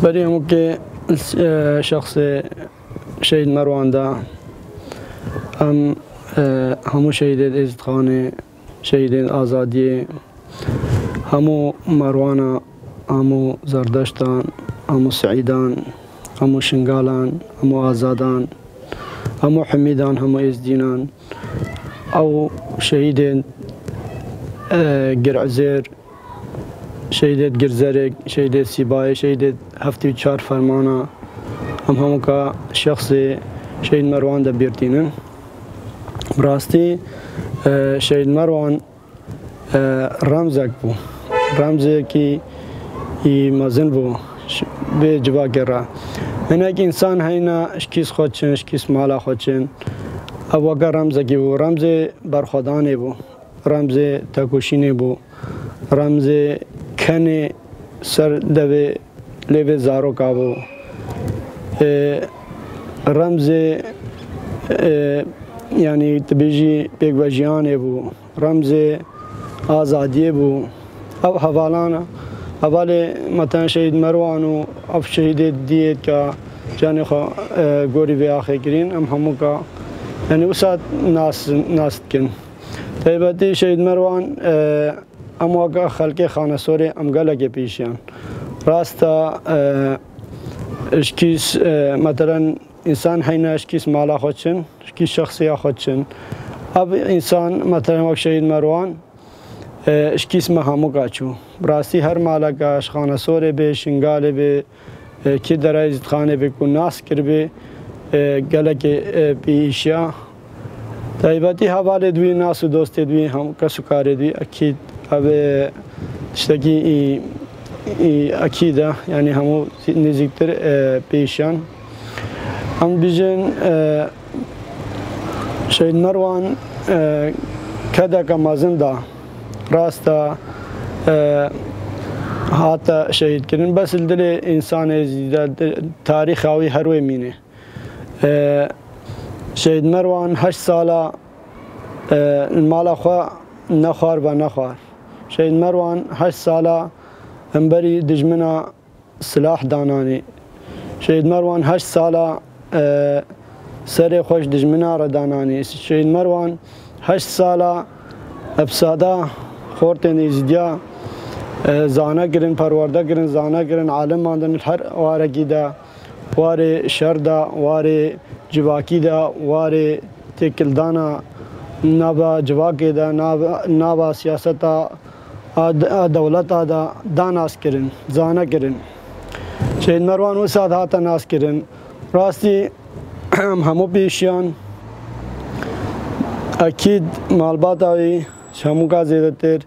برای همون که شخص شهید مروان دا همو شهید عزتخان شهید آزادی همو مروان همو زردشتان همو سعیدان همو شنگالان همو آزادان همو حمیدان همو ازدینان او شهید گرعزیر شهید گرزرگ شهید سیبای شهید 74 فرمانه همو که شخص شهید مروان دا بیرتینن براستی شهید مروان رمزک بو رمزی که مزن بو به جوا کرده اینک انسان هینا اشکیس خودشن اشکیس مالا خودشن اوگه رمزکی بو رمز برخودانه بو رمز تکوشینه بو رمز کنه سر دوه لیو زارو کا بو رمز یعنی تبیجی پیگوژیانه بو رمز آزادی بو او حوالانا حواله مثلا شهید مروان و اف شهید دیت که جانی خو گوری به آخر گرین همو که یعنی وسط ناس کن تایباتی شهید مروان اما که خلق خانه سوری امگله که پیشیان راستا اشکیس مثلا انسان هینا اشکیس مالا خودشن اشکیس شخصی خودشن اب انسان مثلا وقت شهید مروان اشکیس همو کاچو براستی هر مالا که خانه سوری به شنگاله به کی در عزتخانه به کو ناس کر به گله که پیشیا تایباتی حواله دوی ناس و دوست دوی هم کسو کار دوی اکید اب تشتگی اکیده یعنی همو نزدیکتر پیشان هم بیشن شهید مروان کدا که مازنده راستا هاتا شهید کردن بس دل انسان زیاده تاریخ آوی هروی مینه شهید مروان 8 ساله مالا خوا نخوار و نخوار شهید مروان 8 ساله امبری دجمنا سلاح دانانی شهید مروان 8 ساله سر خوش دجمنا را دانانی شهید مروان 8 ساله افساده خورتن ازدیا زانه گرن پرورده گرن زانه گرن عالم ماندن هر وارگی دا وار شردا وار جواکی دا وار تکلدانا نابا جواکی دا نابا سیاستا دولتا دا داناس کرن زانه کرن شهید مروان و ساد هاتا ناس کرن راستی همو پیشیان اکید مالبات آوی همو کا زیادتر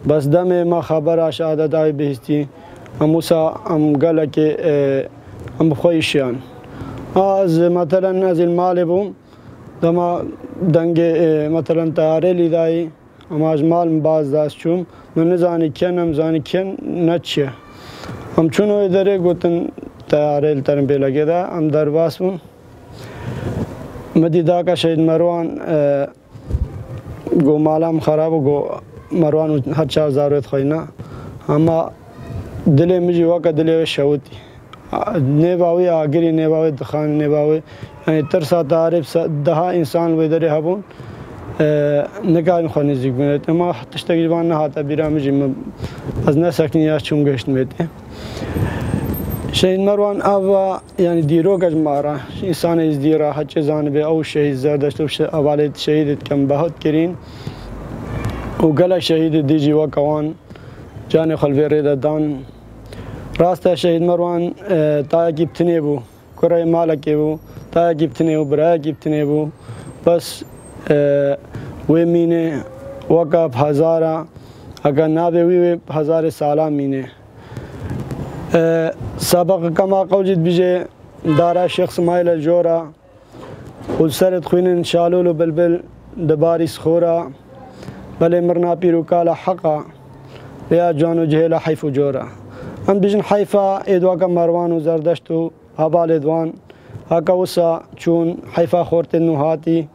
بس دم ما خبر آشادت آوی بهستی همو سا هم گله که هم خویشیان از مثلا از المال بوم دما دنگ مثلا تیاره لیدایی اما از مال باز داشت چوم من نزانی کن هم زانی کن نچیه هم چون اداره گوتن تیاره لترم بلگه ده هم در باس بوم مدیدا کا شهید مروان گو مالام خراب و گو مروان هر چه ضرورت خوینا اما دل میجی وقت دل شوتی نباوی آگری نباوی دخان نباوی یعنی ترسا تعریف ده انسان و داره هبون نگاه خونی زیگونت اما تشتگیبان نه هاتا بیرا میجی از نسکنی چون گشت میده شهید مروان آوا یعنی دیرو گج مارا انسان از دیرا هچ زانبه او شهید زردشت و اول شهید کم بهت کرین و گله شهید دیجی و کوان جان خلوی رید دان راست شهید مروان تا گیبتنی بو کرای مالکی بو تا گیبتنی بو برای گیبتنی بو بس و مینه وقت هزارا اگر نابه وی هزار سالا مینه سابق کما قوجد بيجي دارا شيخ اسماعيل الجورا والسرد خوين شالول بلبل دباري سخورا بل مرنا بيرو كالا حقا يا جانو جهلا حيف جورا ام بيجن حيفا ادواكا مروان وزردشتو هبال ادوان هكا وسا چون حيفا خورت نوهاتي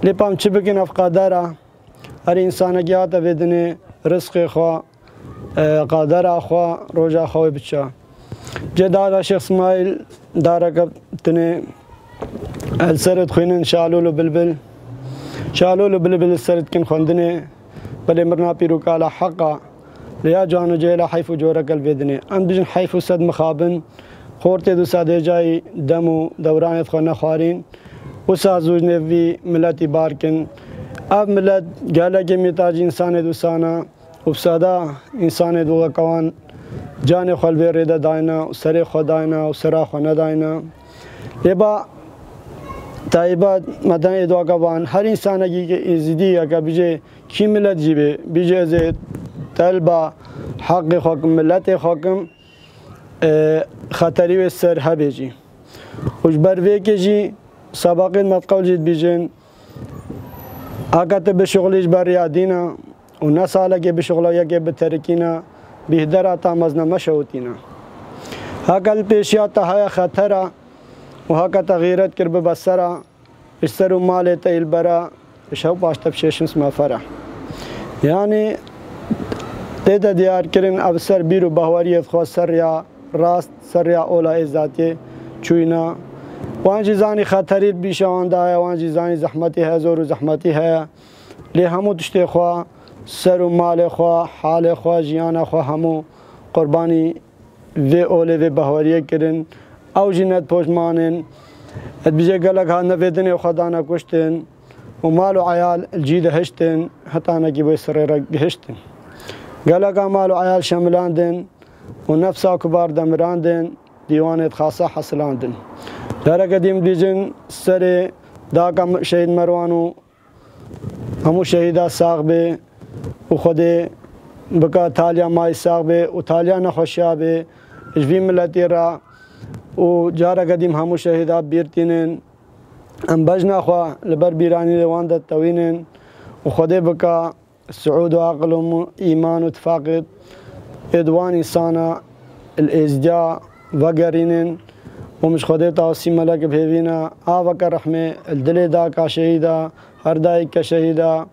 لپام چبكن افقادارا هر انسان گياتا بدنه رزق خوا قادر اخوا روجا خوي بچا جدار شيخ اسماعيل دارك تني السرد خوينن شالولو بلبل شالولو بلبل السرد كن خوندني بل مرنا بيرو قال حقا ليا جانو جيلا حيفو جورك الفيدني ام بجن حيفو سد مخابن خورتي دو ساده جاي دمو دوران خونا خوارين وسازوج نبي ملتي باركن اب ملت قال جميتاج انسان دو سانا وبسادا انسان دو قوان جان خلوی رده داینا و سر خداینا و سر خانه داینا لبا تایبات مدن ادواگوان هر انسانی که ازدی یا که بیجه کی ملت جیبه بیجه از طلبا حق حکم ملت حکم خطری و سر هبیجی وش بروی که جی سابقین متقول جید بیجن آگات به شغلیش بریادینا و نساله که به شغلایی که به ترکینا بهدر تامزنا مشوتینا هاکل پیشیات های خطره و هاکل تغییرات کرب بسره اشتر و مال تیل برا شو پاشتب ششمس مفره یعنی تیتا دیار کرن اب سر بیرو بهواریت خود سر یا راست سر یا اولا ازاتی چوینا وانجی زانی خطریت بیشان دای وانجی زانی زحمتی ہے زور و زحمتی ہے لی همو تشتی خواه سر و مال خواه حال خواه جیان خواه همو قربانی و اوله و بهواریه کرن او جنت پوشمانن بیجه گلک ها نویدن خدا نکشتن و مال و عیال الجید هشتن حتی نکی بای سر را هشتن گلک ها مال و عیال شملاندن و نفسا کبار دمراندن دیوانت خاصه حصلاندن در قدیم دیجن سر داکا شهید مروانو همو شهیدا ساق به و خود بکا تالیا مای ساق به و تالیا نخوشیا به اجوی ملتی را و جارا قدیم همو شهیدا بیرتینن ام بجنا خواه لبر بیرانی لوان دا توینن و خود بکا سعود و عقل و ایمان و تفاقد ادوان انسانا الازدیاء وگرینن و مش خود تاوسی ملک بهوینا آوک رحمه الدل دا کا شهیدا هر دای کا شهیدا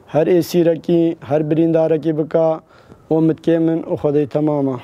هر ایسی رکی هر بریندار کی بکا و متکمن و خود تماما